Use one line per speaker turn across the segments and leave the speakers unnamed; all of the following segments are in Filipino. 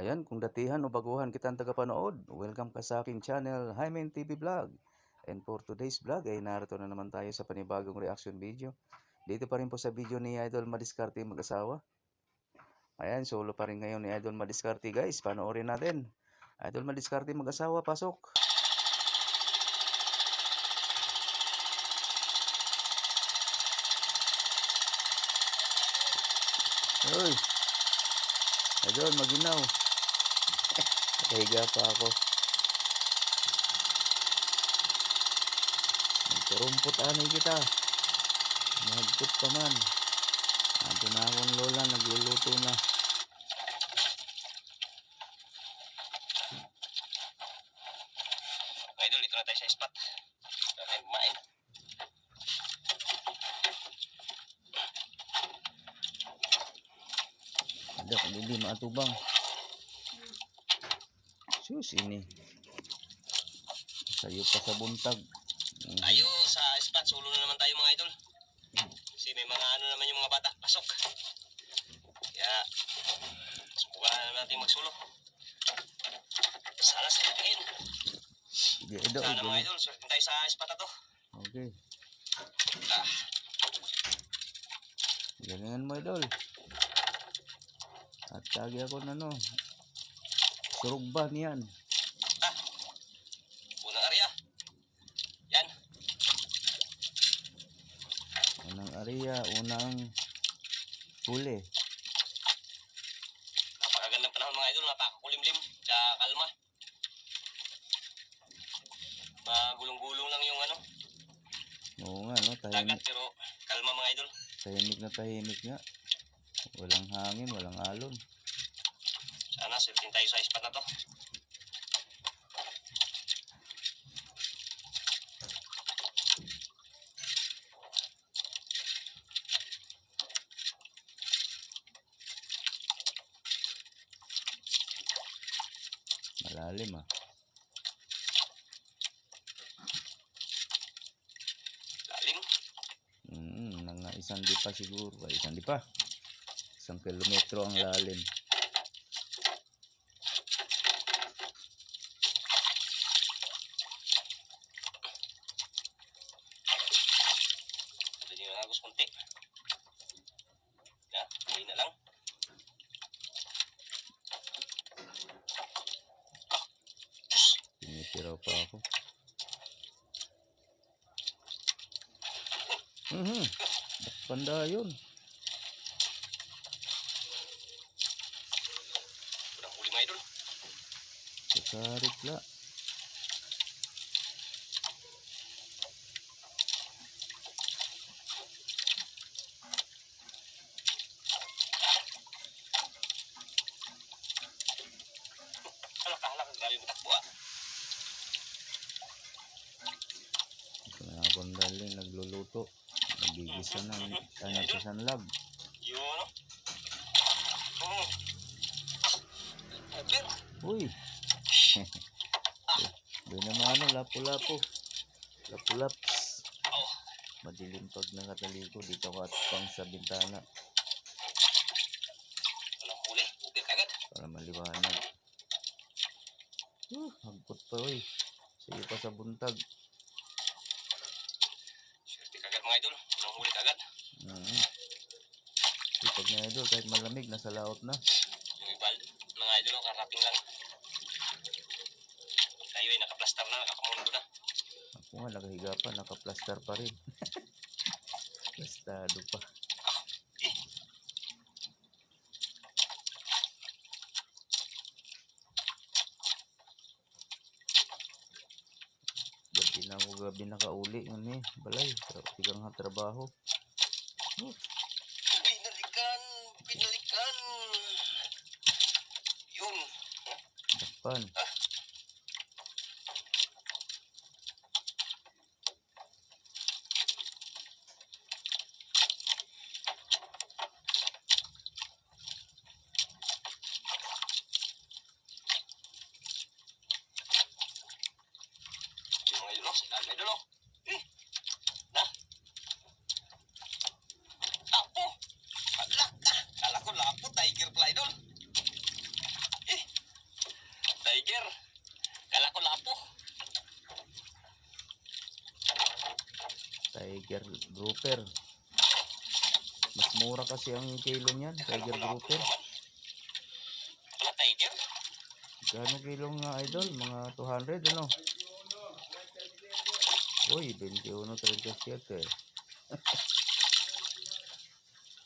Ayan, kung datihan o baguhan kitang tagapanood, welcome ka sa aking channel, Hymen TV Vlog. And for today's vlog ay narito na naman tayo sa panibagong reaction video. Dito pa rin po sa video ni Idol Madiskarte mag-asawa. Ayan, solo pa rin ngayon ni Idol Madiskarte guys, panoorin natin. Idol Madiskarte mag-asawa, pasok! Hoy! Idol, maginaw! Nakahiga pa ako. Nagkarumpot anay kita. Mahagpot pa man. Ando na akong lola, nagluluto na.
Idol, dito na tayo sa spot. Tayo kumain.
Ada, hindi maatubang. Sus, ini. Sayo pa sa buntag.
Tayo sa spot, solo na naman tayo mga idol. Kasi may mga ano naman yung mga bata, pasok. Kaya, subukan naman natin magsulo. Sana sa itigin.
Sige, Idol.
Sana mga idol, swerte tayo sa spot na to.
Okay.
Ah,
Galingan mo, Idol. At lagi ako na no. Surugba niyan.
unang area. Yan.
Unang area, unang huli.
Napakagandang panahon mga idol, napakakulimlim. Tsaka kalma. Magulong-gulong lang yung ano,
Oo nga, no?
dagat pero kalma mga idol.
Tahimik nga. Walang hangin, walang alon.
Sana swerte tayo sa spot na to.
Malalim ah.
Lalim.
Mga isang di pa siguro. Ay, isang di pa. 1 kilometro ang lalim.
Hindi na agos konti. Ya, hindi na lang.
Tinitiraw pa ako. Banda yun.
Unang huli mga idol.
Kasarit la.
Halak, grabe mo takbo ah.
Ito na akong dali, nagluluto. Nagigisa na. Ano sa sanlab.
Yun. Pero,
Uy! Doon naman ano, lapu-lapu. Lapu-laps.
oh,
Madilim pag nakataliko. Dito ako at pang sa bintana.
unang huli. Ubil kagad.
Para maliwanag. Hagpot pa uy. Sige pa sa buntag.
Swerte kagad mga idol. Unang huli kagad.
Sipag na idol, kahit malamig, nasa laot na.
Yung ibal, mga idol, karaping lang. Tayo ay nakaplastar na, nakakamundo na.
Ako nga, nakahiga pa, nakaplastar pa rin. Plastado pa. Gabi na ako, gabi nakauli yun eh. Balay, tigang nga trabaho.
Binalikan, binalikan. Yun.
Dakpan.
Yung mga idol, sila mga idol. Na. Tapo. Alak ka. Kala ko lapo, tiger pala idol.
Tiger grouper. Mas mura kasi ang kilo niyan, tiger grouper.
Wala tiger.
Gano kilo nga idol? Mga 200 ano? Uy, 21.37.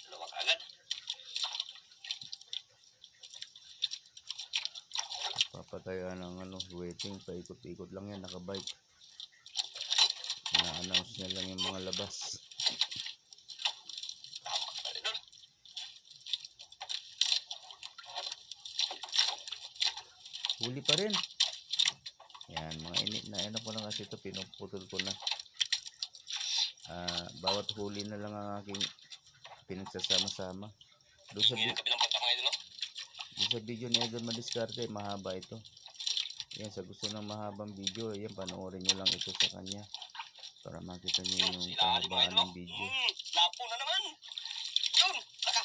Dalawa kaagad.
Papatayan ng ano, waiting, paikot-ikot lang yan, nakabike. Na-announce niya lang yung mga labas.
Idol.
Huli pa rin. Yan, mga init na ano ko na kasi ito, pinuputol ko na. Bawat huli na lang ang aking pinagsasama-sama. Doon sa,
Ngayon ang kabilang pagka mga idol, no?
doon sa video ni Idol Madiskarte, mahaba ito. Yan, sa gusto ng mahabang video, yan, panoorin nyo lang ito sa kanya. Para makita nyo yung
Ilalim mga
kahabaan
idol, no?
ng video.
Lapo na naman. Yun, laka.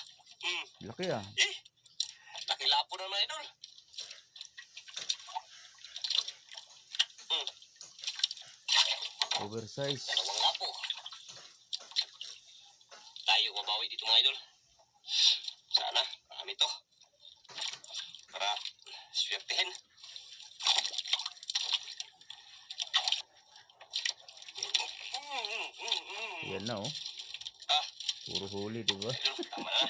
Laki ah.
Laki lapo na naman idol.
Oversize.
Dalawang lapo. Tayo mabawi dito mga idol. Sana, marami to. Para swertehin.
Yan na oh. Puro huli, diba?
Idol, tama na.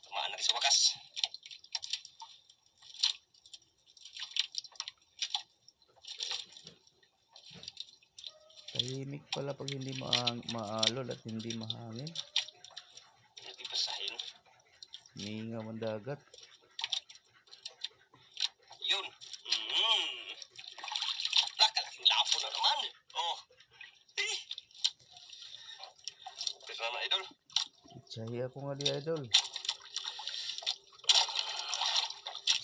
Tumaan na rin sa wakas.
Tahimik pala pag hindi maalon at hindi mahangin.
Napipasahin.
Mingaw ang dagat.
Yun. Lakalaking lapo na naman. Oh. Pwede na idol.
Itsahi ako nga di idol.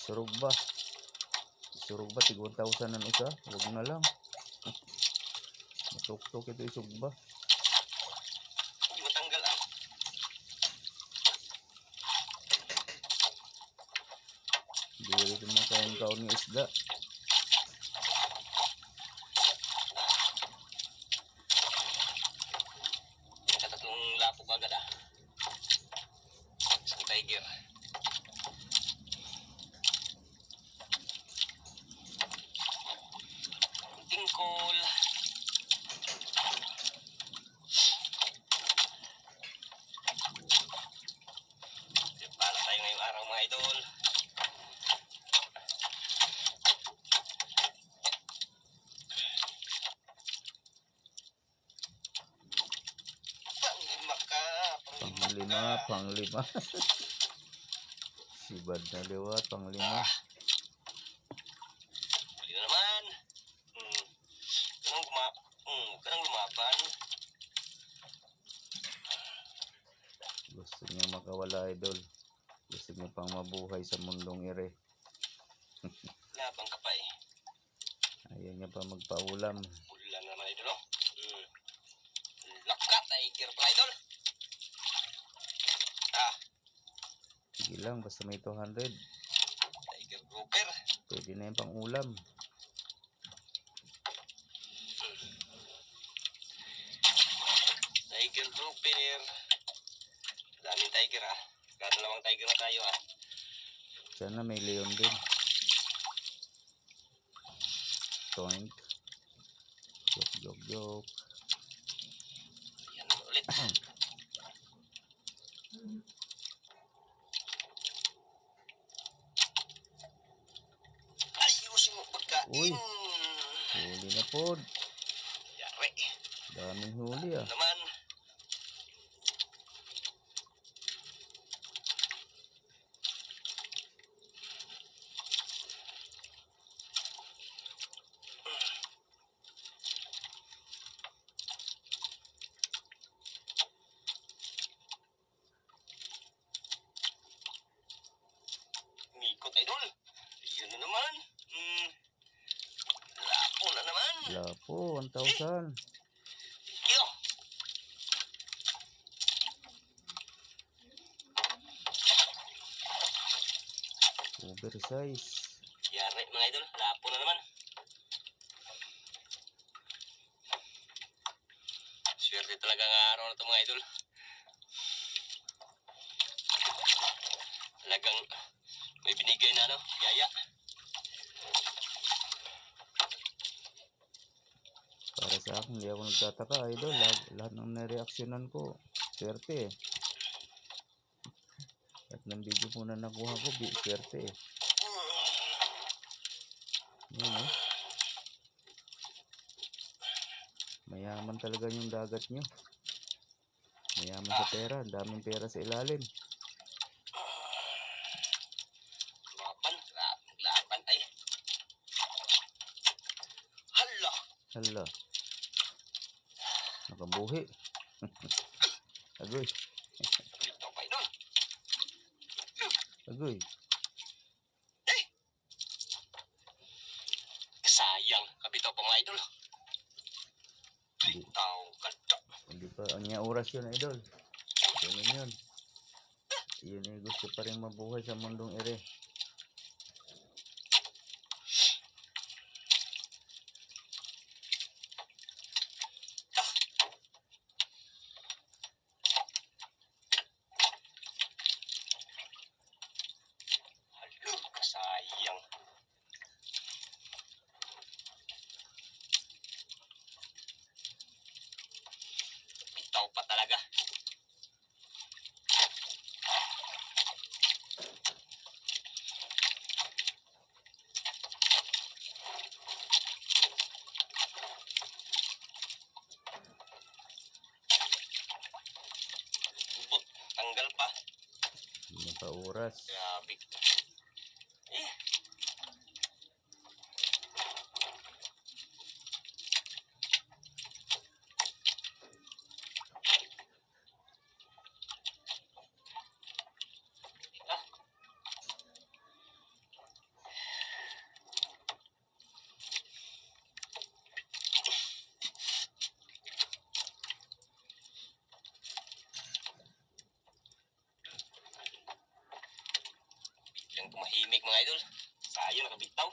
Surog ba? Surog ba? Tig 1,000 ang isa? Huwag na lang. Matuk-tuk ito isog ba?
Hindi matanggal ah.
Hindi ko dito makain-kaon ng isda.
Katatlong lapo ka agad ah. Isang tiger. Tingkol. Para tayo ngayong araw mga idol. Panglima ka.
Panglima. Sibad na liwat, panglima.
Huli na naman. Kanang lumaban.
Gusto niya makawala idol. Gusto niya pang mabuhay sa mundong ire.
Labang ka pa eh.
Ayaw niya pa magpaulam.
Ulan na naman idol oh. Lakat tiger pala idol.
Sige lang, basta may 200.
Tiger grouper.
Pwede na yung pang ulam.
Tiger grouper. Daming tiger ah. Dalawang tiger na tayo ah.
Sana may leon din. Toink. Joke.
Yan naman ulit. Ayusin mo pagkain.
Uy. Huli na po.
Yari.
Daming huli ah.
Naman. Mikot idol. Yun na naman. Lapo na naman.
Lapo, 1,000.
Yo.
Oversize.
Yari mga idol. Lapo na naman. talagang araw na ito mga idol. Talagang may binigay na biyaya.
Para sa akin, hindi ako nagtataka, idol. Lahat ng nareaksyonan ko, swerte eh. At ng video po na nakuha ko, swerte eh. Yan oh. Mayaman talaga yung dagat nyo. Mayaman sa pera. Daming pera sa ilalim.
Laban ay. Hala.
Hala. Nakabuhi. Agoy.
Ito pa idol.
Agoy.
Sayang, kabitaw pa mga idol. Tao kadto.
Hindi pa, anya oras yun, idol. Ganun yun. Yun eh, gusto pa rin mabuhay sa mundong ere.
Sayang. Bitaw pa talaga. Bubot, tanggal pa.
Hindi pa oras.
Grabe. Eh. Ah. Biglang tumahimik mga idol. Sayang nakabitaw.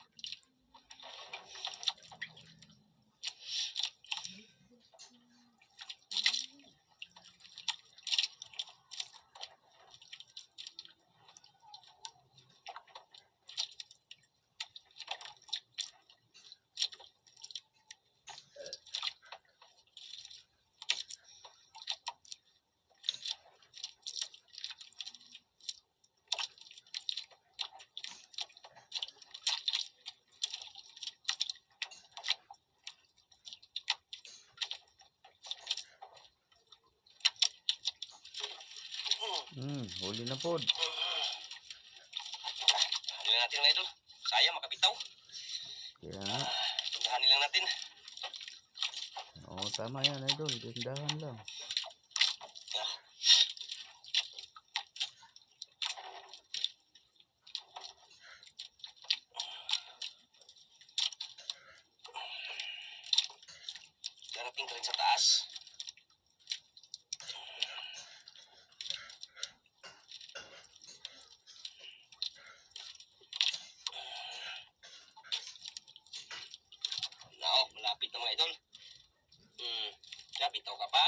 Huli na po.
Ano lang natin mga idol. Sayang makabitaw.
Kaya nga.
Tundahan nilang natin.
Oo, tama yan, idol. Gandahan lang.
Darating ka rin sa taas. Malapit na mga idol. Bitaw ka pa?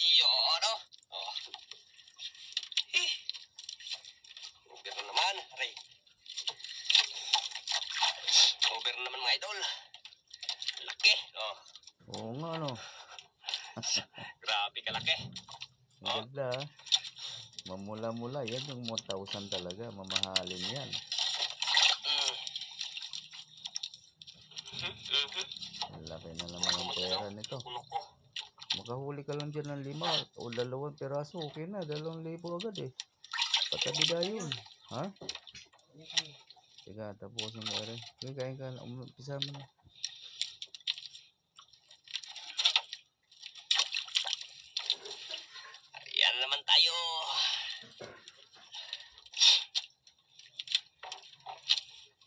Iyo, ano? Oh. Eh. Over na naman. Aray. Over na naman mga idol. Laki. Oh.
Oo nga, ano.
Grabe kalaki.
Ang ganda, ah. Mamula-mula. Yan yung 1,000 talaga. Mamahalin yan. Ang laki na naman ang pera nito. Makahuli ka lang dyan ng 5 o 2 piraso. Okay na. 2,000 agad eh. Patabida yun. Ha? Teka, tapusin mo rin. Okay, kain ka. Umpisa mo na.
Ayan naman tayo.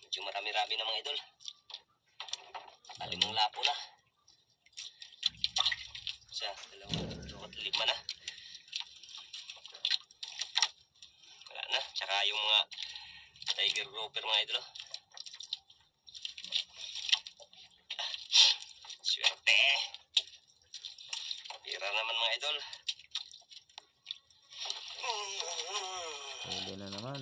Medyo marami-rami na mga idol. Alimang lapo na. Isa, 2, 3, 5 na. Wala na. Tsaka yung mga tiger grouper mga idol. Swerte. Pira naman mga idol.
Huli na naman.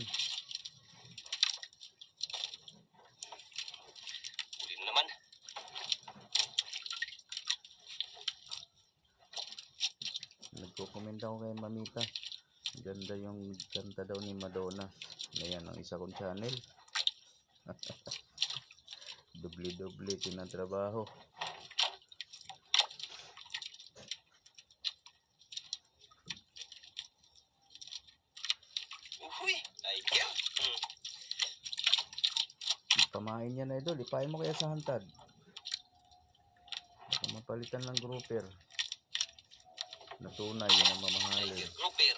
Huli na naman.
Nagko-comment ako kay Mamita. Ganda yung kanta daw ni Madonna. Ayan ang isa kong channel. Doble-doble tinatrabaho.
Uy, tiger.
Pamain yan idol. Ipain mo kaya sa hantad. Baka mapalitan ng grouper. Na tunay yun ang mamahalin.
Tiger grouper.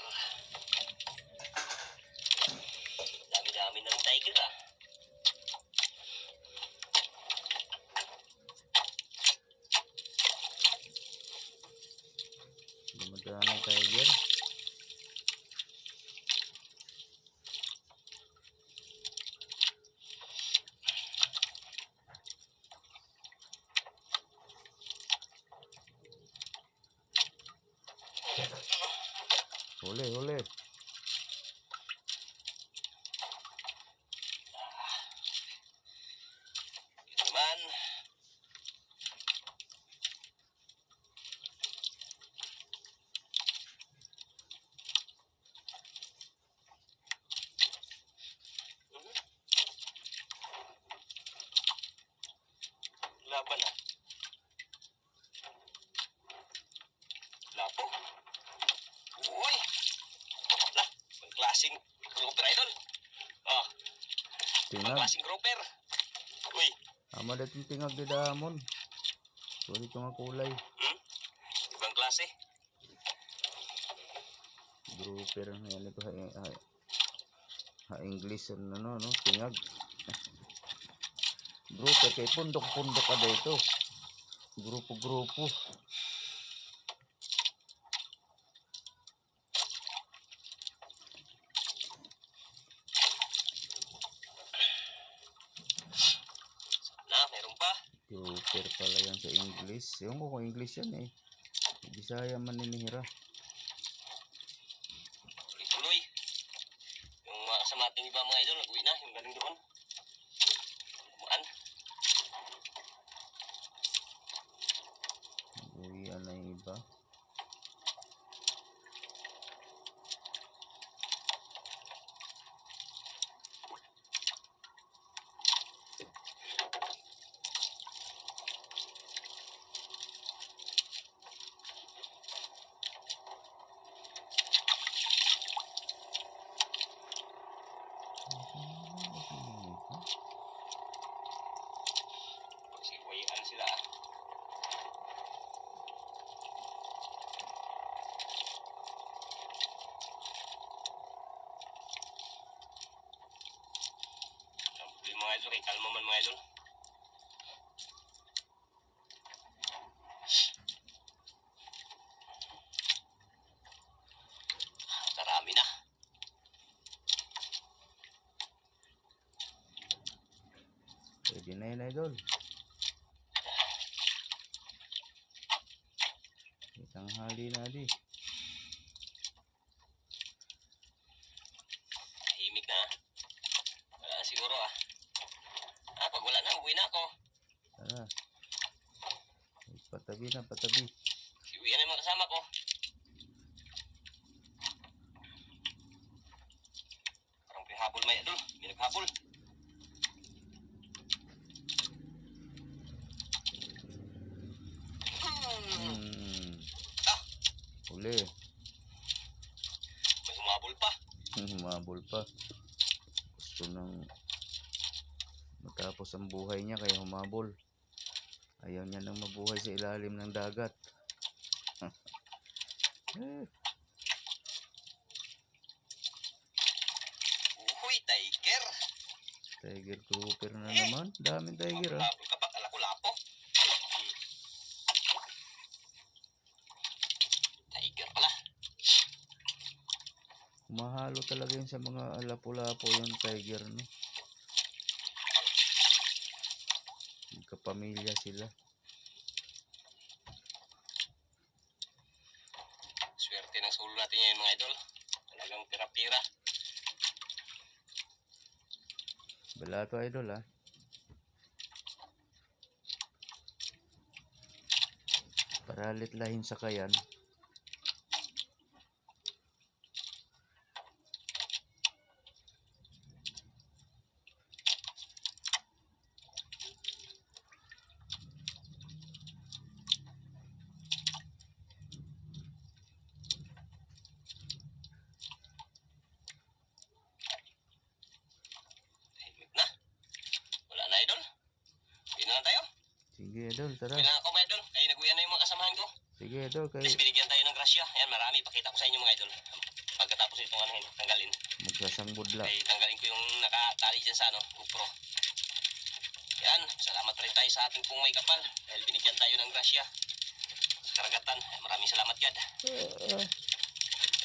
Dami-dami ng tiger ah.
Dumadaan ng tiger. Huli, huli.
Ito naman. Laban ah. Lapo. Uy. Lah, ang klaseng grouper idol. Oh, ang
Tingag.
klaseng grouper. Uy,
Ama dating tingag di damon. Sulit yung kulay.
ibang klase.
Grouper. Ayan ito. English. Ano, tingag. Grouper. Kay pundok-pundok ka dito. Grupo-grupo.
Na, meron pa.
Grouper pala yan sa English. Ewan ko kung English yan eh. Bisaya man ninihira.
Tuloy-tuloy. Yung mga kasama ating iba mga idol, nag-uwi na. Yung galing doon. Bumaan.
Uwian na yung iba.
Pagsiwayan sila. Ang problema mga idol, kay kalma man mga idol. Karami na.
Pwede na yun idol. Tanghali na di.
Tahimik na. Wala na siguro ah. Pag wala na, uwi na ako.
Tara. Patabi na, patabi.
Uwi na yung mga kasama ko. Parang pinahabol may idol. May naghabol.
Uli.
May humabol pa.
Humabol pa. Gusto nang matapos ang buhay niya kaya humabol. Ayaw niya nang mabuhay sa ilalim ng dagat.
Uy, tiger.
Tiger grouper na naman. Daming tiger ah.
Habol ka pa, kala ko lapo. Tiger pala.
Mahalo talaga yun sa mga lapu-lapo yung tiger no. Magkapamilya sila.
pira.
Balato idol ha. Paralit lahin sa kayan.
Tahimik na. Wala na idol. Uwi na lang tayo.
Sige idol, tara.
Uwi na ako mga idol. Kaya nag-uwi na yung mga kasamahan ko.
Sige idol, kay
Please binigyan tayo ng grasya. Ayan, marami. Pakita ko sa inyo mga idol. Pagkatapos itong ano, tanggalin.
magsasangbod la.
Ay, tanggalin ko yung nakatali dyan sa ano, GoPro. Yan, salamat pa rin tayo sa ating pong may kapal. Dahil binigyan tayo ng grasya. Sa karagatan. Maraming salamat God.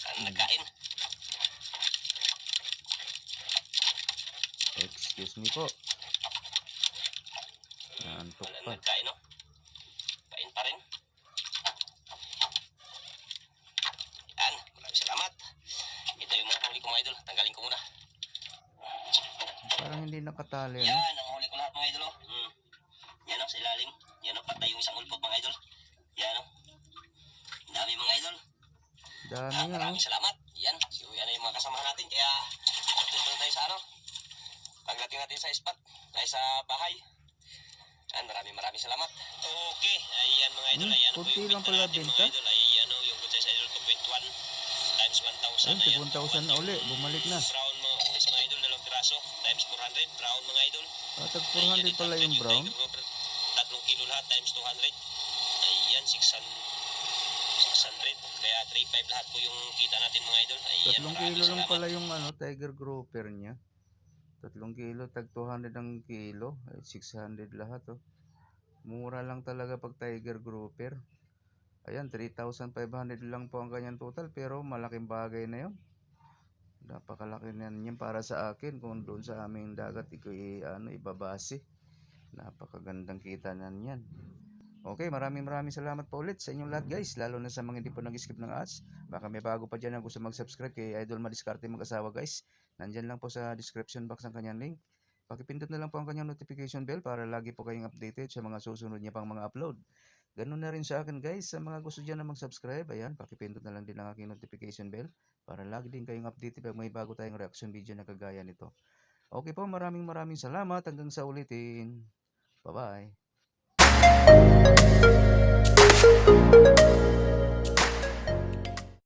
Saan nagkain?
Excuse me po. Naantok
Wala
pa.
na nagkain, no? Kain pa rin. Yan, maraming salamat. Ito yung mga huli ko mga idol. Tanggalin ko muna.
Parang hindi nakatali ano.
Yan, ang huli ko lahat mga idol. Yan o, sa ilalim. Yan o, patay yung isang ulpot mga idol. Yan o. Ang dami mga idol.
Dami yan oh.
Maraming salamat. Yan, so yan na yung mga kasama natin. Kaya, tutuloy tayo sa ano. Pagdating natin sa spot, ay sa bahay. Yan, maraming salamat. Okay, ayan mga idol. Ayan po
Kunti
yung
lang
benta
pala
natin
benta.
mga idol. Ayan o, yung good size idol 2.1 times 1,000.
Ayun, 7,000 na uli. Bumalik na.
Brown mga ulis mga idol, 2 piraso times 400. Brown mga idol.
Tag 400 pala yung brown.
3 kilo lahat times 200. Ayan, 600. Kaya 3.5 lahat po yung kita natin mga idol. Ayan,
3
maraming
kilo lang
salamat.
pala yung ano, tiger grouper niya. 3 kilo, tag 200 ang kilo. Ay, 600 lahat oh. Mura lang talaga pag tiger grouper. Ayan, 3,500 lang po ang kanyang total. Pero malaking bagay na yun. Napakalaki na yan para sa akin. Kung doon sa aming dagat, ibabase. Napakagandang kita na yan. Okay, maraming salamat po ulit sa inyong lahat guys. Lalo na sa mga hindi po nag-skip ng ads. Baka may bago pa dyan na gusto mag-subscribe kay Idol Madiskarte Mag-asawa guys. Nandyan lang po sa description box ang kanyang link. Pakipindot na lang po ang kanyang notification bell para lagi po kayong updated sa mga susunod niya pang mga upload. Ganun na rin sa akin guys. Sa mga gusto dyan na mag-subscribe, ayan, pakipindot na lang din ang aking notification bell para lagi din kayong updated pag may bago tayong reaction video na kagaya nito. Okay po, maraming salamat. Hanggang sa ulitin. Bye-bye.